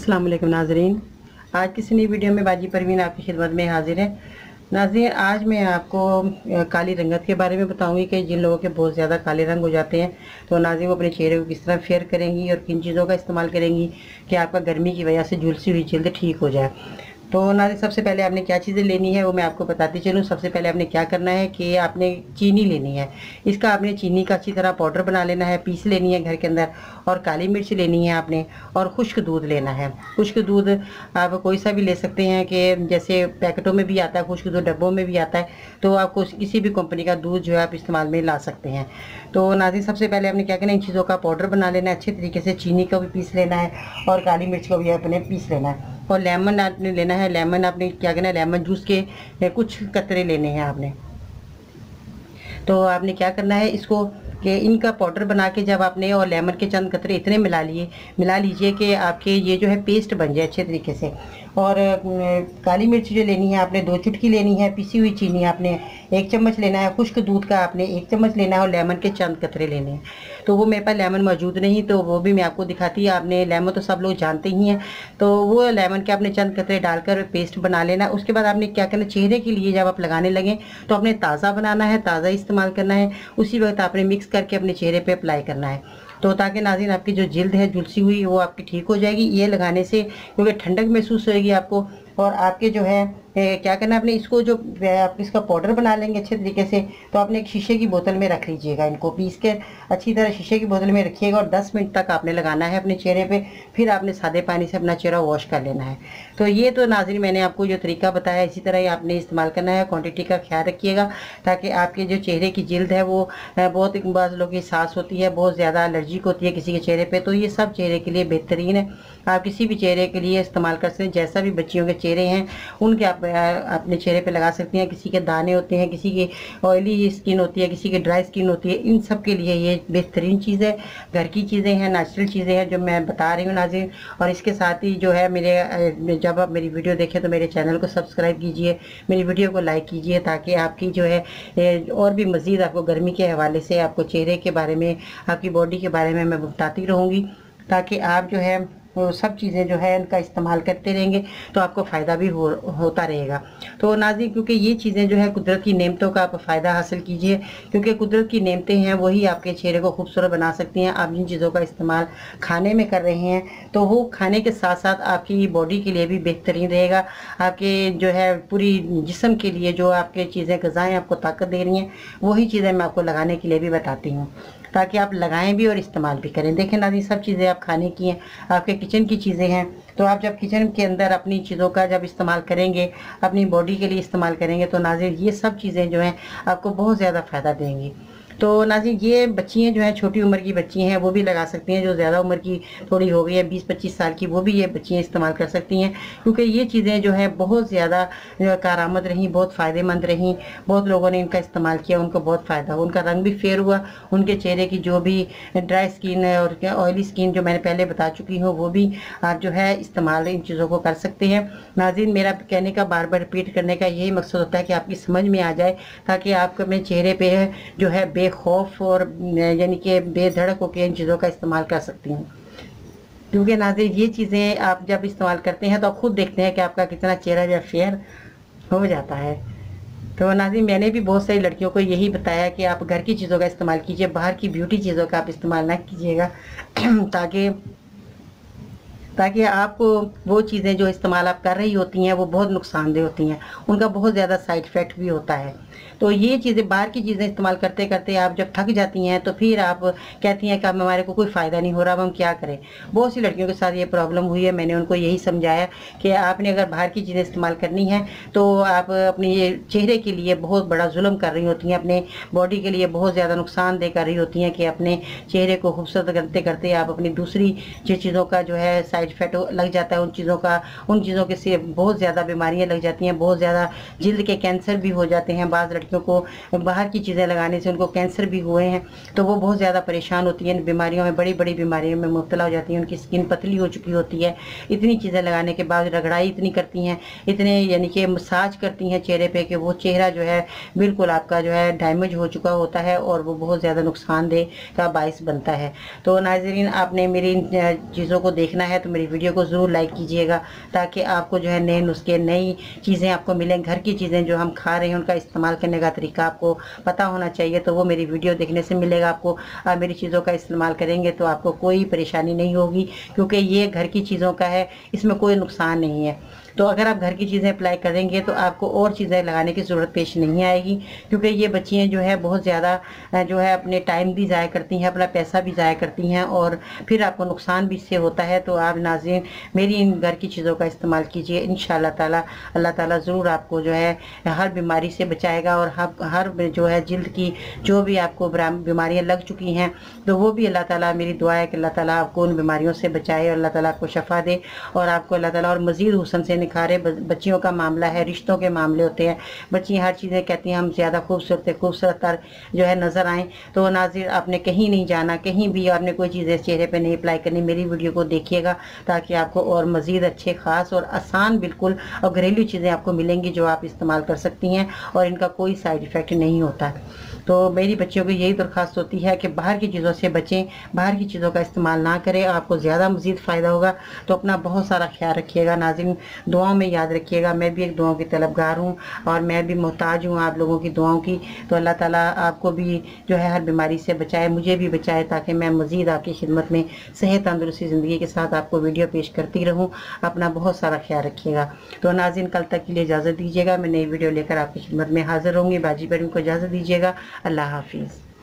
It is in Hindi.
अस्सलाम वालेकुम नाज़रीन। आज किसी नई वीडियो में बाजी परवीन आपकी खिदमत में हाजिर है। नाज़रीन, आज मैं आपको काली रंगत के बारे में बताऊंगी कि जिन लोगों के बहुत ज़्यादा काले रंग हो जाते हैं तो नाज़रीन वो अपने चेहरे को किस तरह फेयर करेंगी और किन चीज़ों का इस्तेमाल करेंगी कि आपका गर्मी की वजह से झुलसी हुई जल्द ठीक हो जाए। तो नाज़रीन, सबसे पहले आपने क्या चीज़ें लेनी है वो मैं आपको बताती चलूँ। सबसे पहले आपने क्या करना है कि आपने चीनी लेनी है। इसका आपने चीनी का अच्छी तरह पाउडर बना लेना है, पीस लेनी है घर के अंदर। और काली मिर्च लेनी है आपने, और खुश्क दूध लेना है। खुश्क दूध आप कोई सा भी ले सकते हैं कि जैसे पैकेटों में भी आता है खुश्क दूध, डब्बों में भी आता है, तो आपको किसी भी कंपनी का दूध जो है आप इस्तेमाल में ला सकते हैं। तो नाज़रीन, सबसे पहले आपने क्या करना है, इन चीज़ों का पाउडर बना लेना है अच्छे तरीके से। चीनी को भी पीस लेना है और काली मिर्च को भी आपने पीस लेना है। और लेमन आपने लेना है। लेमन आपने क्या करना है, लेमन जूस के कुछ कतरे लेने हैं आपने। तो आपने क्या करना है, इसको कि इनका पाउडर बना के जब आपने और लेमन के चंद कतरे इतने मिला लीजिए कि आपके ये जो है पेस्ट बन जाए अच्छे तरीके से। और काली मिर्च जो लेनी है आपने 2 चुटकी लेनी है। पिसी हुई चीनी आपने 1 चम्मच लेना है। खुश्क दूध का आपने 1 चम्मच लेना है और लेमन के चंद कतरे लेने हैं। तो वो मेरे पास लेमन मौजूद नहीं, तो वो भी मैं आपको दिखाती है। आपने लेमन तो सब लोग जानते ही हैं, तो वो लेमन के आपने चंद कतरे डालकर पेस्ट बना लेना। उसके बाद आपने क्या करना, चेहरे के लिए जब आप लगाने लगें तो आपने ताज़ा बनाना है, ताज़ा इस्तेमाल करना है। उसी वक्त आपने मिक्स करके अपने चेहरे पे अप्लाई करना है, तो ताकि नाज़रीन आपकी जो जिल्द है झुलसी हुई वो आपकी ठीक हो जाएगी ये लगाने से, क्योंकि ठंडक महसूस होएगी आपको। और आपके जो है क्या करना है, आपने इसको जो आप इसका पाउडर बना लेंगे अच्छे तरीके से, तो आपने एक शीशे की बोतल में रख लीजिएगा। इनको पीस के अच्छी तरह शीशे की बोतल में रखिएगा और 10 मिनट तक आपने लगाना है अपने चेहरे पे। फिर आपने सादे पानी से अपना चेहरा वॉश कर लेना है। तो ये तो नाज़रीन मैंने आपको जो तरीका बताया इसी तरह ही आपने इस्तेमाल करना है। क्वांटिटी का ख्याल रखिएगा ताकि आपके जो चेहरे की जिल्द है वो बहुत बाज़ लोगों की सांस होती है, बहुत ज़्यादा एलर्जिक होती है किसी के चेहरे पर, तो ये सब चेहरे के लिए बेहतरीन है। आप किसी भी चेहरे के लिए इस्तेमाल कर सकते हैं। जैसा भी बच्चियों के चेहरे हैं उनके आप अपने चेहरे पे लगा सकती हैं। किसी के दाने होते हैं, किसी की ऑयली स्किन होती है, किसी की ड्राई स्किन होती है, इन सब के लिए ये बेहतरीन चीज़ है। घर की चीज़ें हैं, नेचुरल चीज़ें हैं जो मैं बता रही हूँ नाज़रीन। और इसके साथ ही जो है जब आप मेरी वीडियो देखें तो मेरे चैनल को सब्सक्राइब कीजिए, मेरी वीडियो को लाइक कीजिए, ताकि आपकी जो है और भी मज़ीद आपको गर्मी के हवाले से आपको चेहरे के बारे में, आपकी बॉडी के बारे में मैं बताती रहूँगी, ताकि आप जो है वो सब चीज़ें जो है इनका इस्तेमाल करते रहेंगे तो आपको फ़ायदा भी होता रहेगा। तो नाज़रीन, क्योंकि ये चीज़ें जो है कुदरत की नेमतों का आप फ़ायदा हासिल कीजिए, क्योंकि कुदरत की नेमतें हैं वही आपके चेहरे को खूबसूरत बना सकती हैं। आप जिन चीज़ों का इस्तेमाल खाने में कर रहे हैं तो वो खाने के साथ साथ आपकी बॉडी के लिए भी बेहतरीन रहेगा। आपके जो है पूरी जिस्म के लिए जो आपके चीज़ें ग़िज़ाएँ आपको ताकत दे रही हैं वही चीज़ें मैं आपको लगाने के लिए भी बताती हूँ, ताकि आप लगाएं भी और इस्तेमाल भी करें। देखें नाज़रीन, सब चीज़ें आप खाने की हैं, आपके किचन की चीज़ें हैं, तो आप जब किचन के अंदर अपनी चीज़ों का जब इस्तेमाल करेंगे, अपनी बॉडी के लिए इस्तेमाल करेंगे, तो नाज़रीन ये सब चीज़ें जो हैं आपको बहुत ज़्यादा फ़ायदा देंगी। तो नाज़रीन, ये बच्चियाँ जो हैं, छोटी उम्र की बच्ची हैं, वो भी लगा सकती हैं। जो ज़्यादा उम्र की थोड़ी हो गई है 20-25 साल की, वो भी ये बच्चियाँ इस्तेमाल कर सकती हैं, क्योंकि ये चीज़ें जो हैं बहुत ज़्यादा कारआमद रहीं, बहुत फ़ायदेमंद रहीं। बहुत लोगों ने इनका इस्तेमाल किया, उनको बहुत फ़ायदा हुआ, उनका रंग भी फेयर हुआ, उनके चेहरे की जो भी ड्राई स्किन है और ऑयली स्किन जो मैंने पहले बता चुकी हूँ वो भी आप जो है इस्तेमाल इन चीज़ों को कर सकते हैं। नाज़रीन, मेरा कहने का बार बार रिपीट करने का यही मकसद होता है कि आपकी समझ में आ जाए, ताकि आप अपने चेहरे पे जो है बेखौफ और यानी कि बेधड़क होकर इन चीज़ों का इस्तेमाल कर सकती हैं। क्योंकि नाज़रीन ये चीज़ें आप जब इस्तेमाल करते हैं तो आप खुद देखते हैं कि आपका कितना चेहरा जो फेयर हो जाता है। तो नाज़रीन, मैंने भी बहुत सारी लड़कियों को यही बताया कि आप घर की चीज़ों का इस्तेमाल कीजिए, बाहर की ब्यूटी चीज़ों का आप इस्तेमाल ना कीजिएगा ताकि आपको वो चीज़ें जो इस्तेमाल आप कर रही होती हैं वो बहुत नुकसानदेह होती हैं, उनका बहुत ज़्यादा साइड इफ़ेक्ट भी होता है। तो ये चीज़ें, बाहर की चीज़ें इस्तेमाल करते करते आप जब थक जाती हैं तो फिर आप कहती हैं कि अब हमारे को कोई फ़ायदा नहीं हो रहा, अब हम क्या करें। बहुत सी लड़कियों के साथ ये प्रॉब्लम हुई है। मैंने उनको यही समझाया कि आपने अगर बाहर की चीज़ें इस्तेमाल करनी है तो आप अपने ये चेहरे के लिए बहुत बड़ा जुल्म कर रही होती हैं, अपने बॉडी के लिए बहुत ज़्यादा नुकसानदेह कर रही होती हैं कि अपने चेहरे को खूबसूरत करते करते आप अपनी दूसरी जो चीज़ों का जो है साइड इफेक्ट लग जाता है, उन चीज़ों के से बहुत ज़्यादा बीमारियाँ लग जाती हैं, बहुत ज़्यादा जिल्द के कैंसर भी हो जाते हैं। बाज़ लड़कियों को बाहर की चीज़ें लगाने से उनको कैंसर भी हुए हैं, तो वो बहुत ज़्यादा परेशान होती हैं, इन बीमारियों में, बड़ी बड़ी बीमारियों में मुब्तला हो जाती हैं। उनकी स्किन पतली हो चुकी होती है, इतनी चीज़ें लगाने के बाद रगड़ाई इतनी करती हैं, इतने यानी कि मसाज करती हैं चेहरे पे कि वो चेहरा जो है बिल्कुल आपका जो है डैमेज हो चुका होता है और वो बहुत ज़्यादा नुकसानदेह का बायस बनता है। तो नाज़रीन, आपने मेरी इन चीज़ों को देखना है तो मेरी वीडियो को ज़रूर लाइक कीजिएगा, ताकि आपको जो है नए नुस्खे, नई चीज़ें आपको मिलें। घर की चीज़ें जो हम खा रहे हैं उनका इस्तेमाल करने का तरीका आपको पता होना चाहिए, तो वो मेरी वीडियो देखने से मिलेगा आपको। आप मेरी चीज़ों का इस्तेमाल करेंगे तो आपको कोई परेशानी नहीं होगी, क्योंकि ये घर की चीज़ों का है, इसमें कोई नुकसान नहीं है। तो अगर आप घर की चीज़ें अप्लाई करेंगे तो आपको और चीज़ें लगाने की ज़रूरत पेश नहीं आएगी, क्योंकि ये बच्चियाँ जो है बहुत ज़्यादा जो है अपने टाइम भी ज़ाया करती हैं, अपना पैसा भी ज़ाया करती हैं, और फिर आपको नुकसान भी इससे होता है। तो आप नाज़रीन मेरी इन घर की चीज़ों का इस्तेमाल कीजिए, इंशाअल्लाह ताला अल्लाह ताला ज़रूर आपको जो है हर बीमारी से बचाएगा, और हर जो है जिल्द की जो भी आपको बीमारियाँ लग चुकी हैं तो वो भी अल्लाह ताला, मेरी दुआ है कि अल्लाह ताला आपको उन बीमारियों से बचाए, और अल्लाह ताला आपको शफा दे, और आपको अल्लाह ताला और मज़ीद हुस्न से निखारे। बच्चियों का मामला है, रिश्तों के मामले होते हैं, बच्ची हर चीज़ें कहती हैं हम ज़्यादा खूबसूरत जो है नज़र आएँ। तो नाज़रीन आपने कहीं नहीं जाना, कहीं भी आपने कोई चीज़ें चेहरे पे नहीं अप्लाई करनी, मेरी वीडियो को देखिएगा ताकि आपको और मज़ीद अच्छे, ख़ास और आसान बिल्कुल और घरेलू चीज़ें आपको मिलेंगी जो आप इस्तेमाल कर सकती हैं, और इनका कोई साइड इफ़ेक्ट नहीं होता। तो मेरी बच्चियों को यही दरख्वास्त होती है कि बाहर की चीज़ों से बचें, बाहर की चीज़ों का इस्तेमाल ना करें, आपको ज़्यादा मज़ीद फ़ायदा होगा। तो अपना बहुत सारा ख्याल रखिएगा नाज़रीन, दुआओं में याद रखिएगा। मैं भी एक दुआओं की तलबगार हूँ, और मैं भी मोहताज हूँ आप लोगों की दुआओं की। तो अल्लाह ताला आपको भी जो है हर बीमारी से बचाए, मुझे भी बचाए, ताकि मैं मज़ीद आपकी खिदमत में सेहत तंदुरुस्ती ज़िंदगी के साथ आपको वीडियो पेश करती रहूँ। अपना बहुत सारा ख्याल रखिएगा। तो नाज़रीन कल तक के लिए इजाज़त दीजिएगा, मैं नई वीडियो लेकर आपकी खिदमत में हाजिर होंगी। बाजी पर इनको इजाज़त दीजिएगा। अल्लाह हाफिज़।